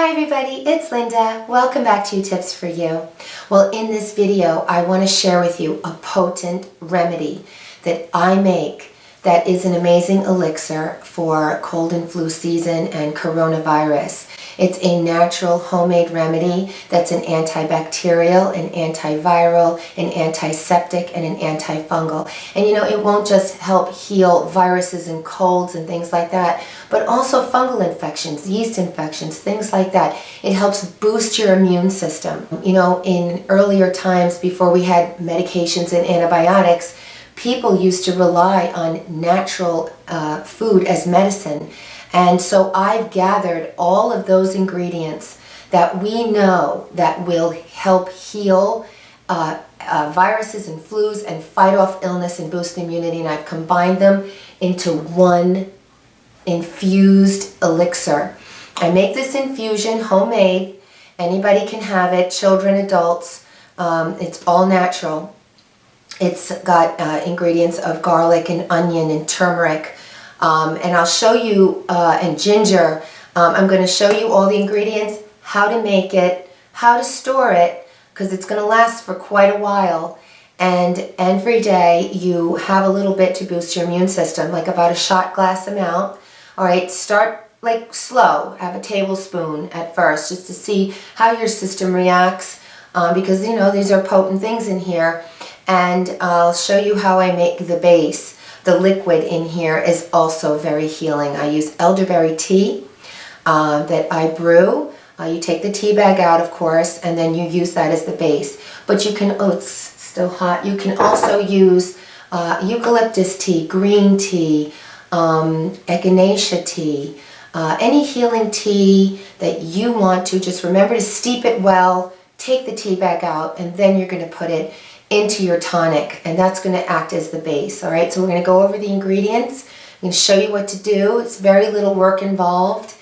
Hi everybody, it's Linda. Welcome back to Tips for You. Well, in this video, I want to share with you a potent remedy that I make that is an amazing elixir for cold and flu season and coronavirus. It's a natural homemade remedy that's an antibacterial, an antiviral, an antiseptic, and an antifungal. And you know, it won't just help heal viruses and colds and things like that, but also fungal infections, yeast infections, things like that. It helps boost your immune system. You know, in earlier times before we had medications and antibiotics, people used to rely on natural food as medicine. And so I've gathered all of those ingredients that we know that will help heal viruses and flus and fight off illness and boost immunity, and I've combined them into one infused elixir. I make this infusion homemade. Anybody can have it, children, adults. It's all natural. It's got ingredients of garlic and onion and turmeric. And I'll show you, and ginger. I'm going to show you all the ingredients, how to make it, how to store it, because it's going to last for quite a while. And every day you have a little bit to boost your immune system, like about a shot glass amount. All right, start like slow. Have a tablespoon at first, just to see how your system reacts, because you know these are potent things in here. And I'll show you how I make the base. The liquid in here is also very healing. I use elderberry tea that I brew. You take the tea bag out, of course, and then you use that as the base. But you can, oh, it's still hot. You can also use eucalyptus tea, green tea, Echinacea tea, any healing tea that you want to. Just remember to steep it well, take the tea bag out, and then you're going to put it into your tonic, and that's going to act as the base. All right, so we're going to go over the ingredients. I'm going to show you what to do. It's very little work involved,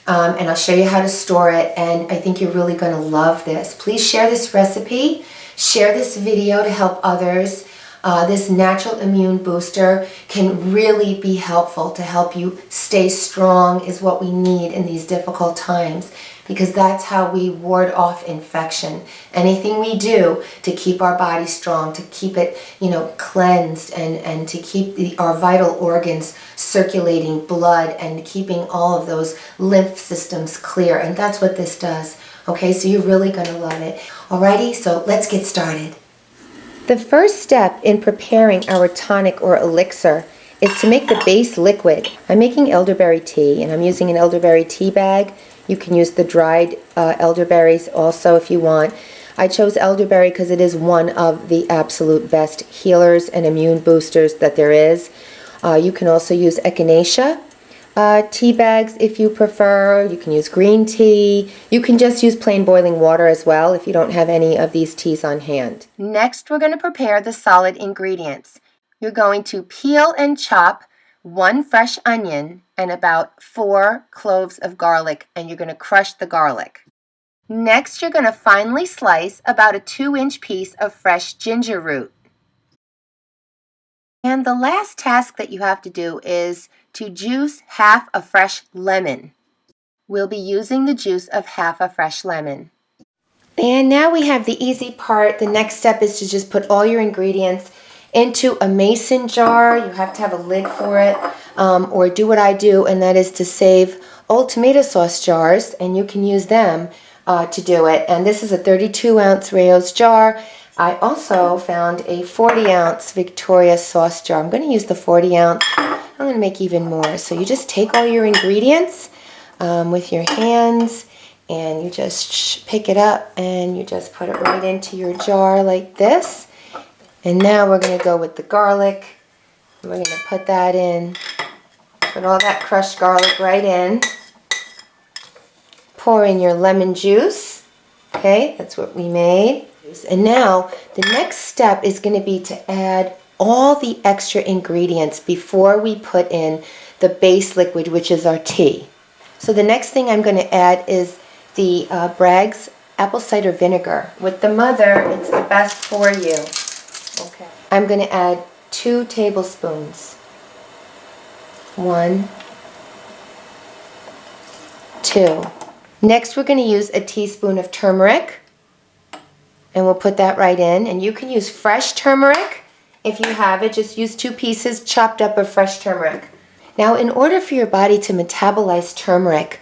and I'll show you how to store it, and I think you're really going to love this. Please share this recipe, share this video to help others. This natural immune booster can really be helpful to help you stay strong, is what we need in these difficult times, because that's how we ward off infection. Anything we do to keep our body strong, to keep it, you know, cleansed, and to keep our vital organs circulating blood and keeping all of those lymph systems clear. And that's what this does. Okay, so you're really going to love it. Alrighty, so let's get started. The first step in preparing our tonic or elixir is to make the base liquid. I'm making elderberry tea, and I'm using an elderberry tea bag. You can use the dried elderberries also if you want. I chose elderberry because it is one of the absolute best healers and immune boosters that there is. You can also use Echinacea tea bags if you prefer. You can use green tea. You can just use plain boiling water as well if you don't have any of these teas on hand. Next, we're going to prepare the solid ingredients. You're going to peel and chop 1 fresh onion and about 4 cloves of garlic, and you're going to crush the garlic. Next, you're going to finely slice about a 2-inch piece of fresh ginger root. And the last task that you have to do is to juice half a fresh lemon. We'll be using the juice of half a fresh lemon. And now we have the easy part. The next step is to just put all your ingredients into a mason jar. You have to have a lid for it, or do what I do, and that is to save old tomato sauce jars, and you can use them to do it. And this is a 32-ounce Rayo's jar. I also found a 40-ounce Victoria sauce jar. I'm going to use the 40-ounce. I'm going to make even more. So you just take all your ingredients with your hands, and you just pick it up, and you just put it right into your jar like this. And now we're going to go with the garlic. We're going to put that in. Put all that crushed garlic right in. Pour in your lemon juice. Okay, that's what we made. And now the next step is going to be to add all the extra ingredients before we put in the base liquid, which is our tea. So the next thing I'm going to add is the Bragg's apple cider vinegar. With the mother, it's the best for you. Okay. I'm going to add 2 tablespoons. 1, 2. Next, we're going to use a teaspoon of turmeric, and we'll put that right in. And you can use fresh turmeric if you have it. Just use 2 pieces chopped up of fresh turmeric. Now, in order for your body to metabolize turmeric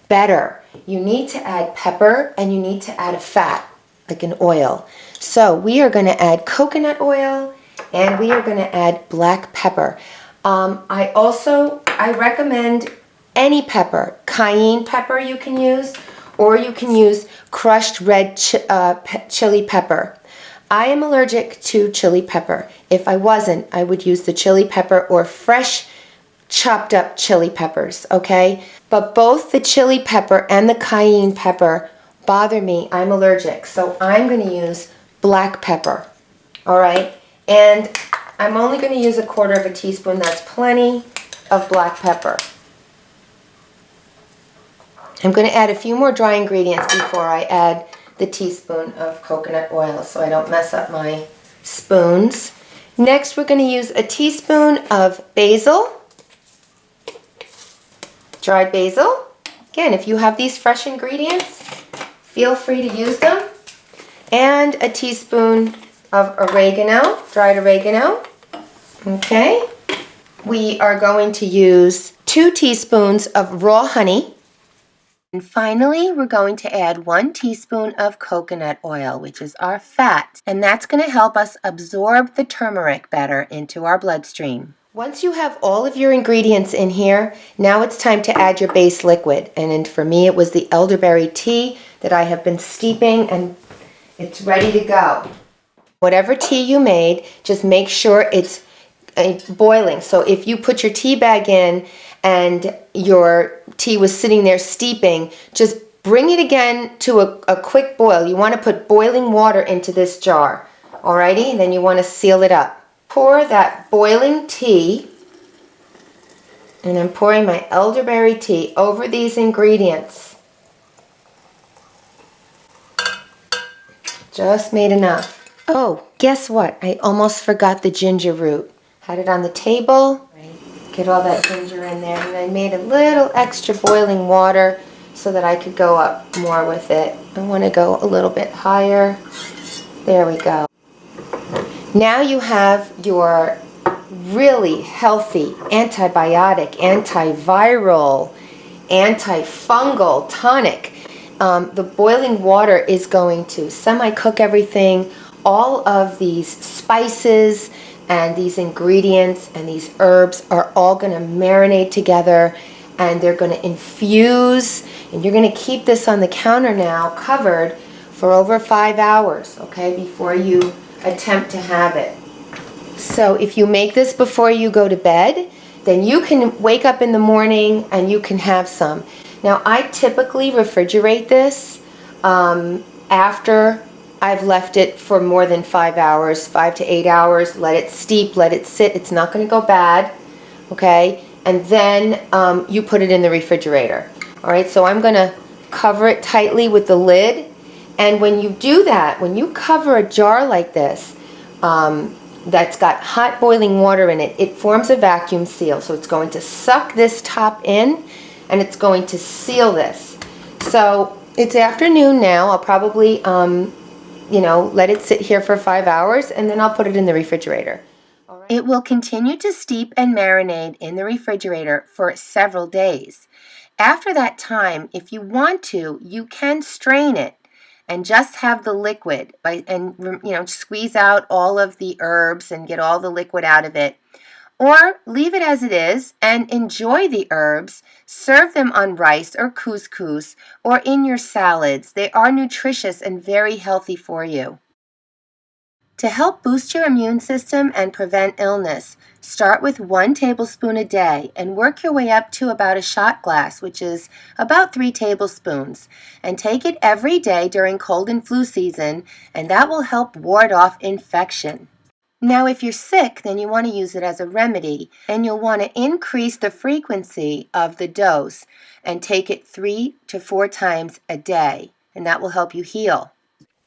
better, you need to add pepper and you need to add a fat, like an oil. So we are going to add coconut oil and we are going to add black pepper. I recommend any pepper. Cayenne pepper you can use, or you can use crushed red chili pepper. I am allergic to chili pepper. If I wasn't, I would use the chili pepper or fresh chopped up chili peppers, okay? But both the chili pepper and the cayenne pepper bother me. I'm allergic, so I'm going to use black pepper, all right? And I'm only going to use 1/4 teaspoon. That's plenty of black pepper. I'm going to add a few more dry ingredients before I add the teaspoon of coconut oil so I don't mess up my spoons. Next, we're going to use a teaspoon of basil, dried basil. Again, if you have these fresh ingredients, feel free to use them. And a teaspoon of oregano, dried oregano. Okay. We are going to use 2 teaspoons of raw honey. And finally, we're going to add 1 teaspoon of coconut oil, which is our fat. And that's going to help us absorb the turmeric better into our bloodstream. Once you have all of your ingredients in here, now it's time to add your base liquid. And for me, it was the elderberry tea that I have been steeping, and it's ready to go. Whatever tea you made, just make sure it's boiling. So if you put your tea bag in and your tea was sitting there steeping, just bring it again to a quick boil. You want to put boiling water into this jar. Alrighty, and then you want to seal it up. Pour that boiling tea, and I'm pouring my elderberry tea over these ingredients. Just made enough. Oh, guess what? I almost forgot the ginger root. Had it on the table. Get all that ginger in there. And I made a little extra boiling water so that I could go up more with it. I want to go a little bit higher. There we go. Now you have your really healthy antibiotic, antiviral, antifungal tonic. The boiling water is going to semi-cook everything. All of these spices and these ingredients and these herbs are all going to marinate together, and they're going to infuse, and you're going to keep this on the counter now covered for over 5 hours, okay, before you attempt to have it. So if you make this before you go to bed, then you can wake up in the morning and you can have some. Now, I typically refrigerate this after I've left it for more than 5 hours, 5 to 8 hours. Let it steep, let it sit. It's not going to go bad, okay? And then you put it in the refrigerator. All right, so I'm going to cover it tightly with the lid. And when you do that, when you cover a jar like this that's got hot boiling water in it, it forms a vacuum seal. So it's going to suck this top in, and it's going to seal this. So it's afternoon now. I'll probably let it sit here for 5 hours, and then I'll put it in the refrigerator. All right. It will continue to steep and marinate in the refrigerator for several days. After that time, if you want to, you can strain it and just have the liquid and squeeze out all of the herbs and get all the liquid out of it. Or leave it as it is and enjoy the herbs. Serve them on rice or couscous or in your salads. They are nutritious and very healthy for you. To help boost your immune system and prevent illness, start with 1 tablespoon a day and work your way up to about a shot glass, which is about 3 tablespoons. And take it every day during cold and flu season, and that will help ward off infection. Now, if you're sick, then you want to use it as a remedy, and you'll want to increase the frequency of the dose and take it 3 to 4 times a day, and that will help you heal.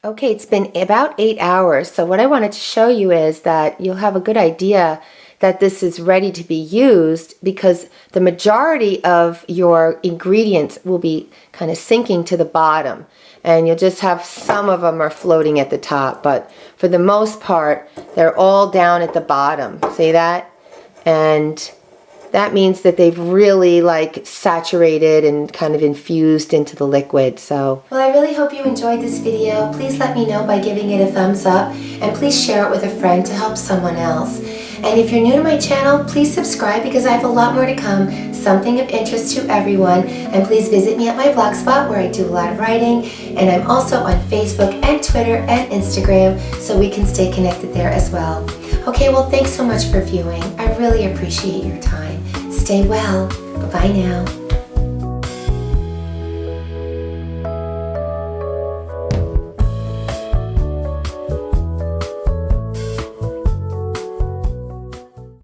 Okay, it's been about 8 hours, so what I wanted to show you is that you'll have a good idea that this is ready to be used, because the majority of your ingredients will be kind of sinking to the bottom, and you'll just have some of them are floating at the top, but for the most part they're all down at the bottom. See that? And that means that they've really like saturated and kind of infused into the liquid. So, well, I really hope you enjoyed this video. Please let me know by giving it a thumbs up, and please share it with a friend to help someone else. And if you're new to my channel, please subscribe, because I have a lot more to come, something of interest to everyone. And please visit me at my blogspot where I do a lot of writing, and I'm also on Facebook and Twitter and Instagram, so we can stay connected there as well. Okay, well, thanks so much for viewing. I really appreciate your time. Stay well. Bye-bye now.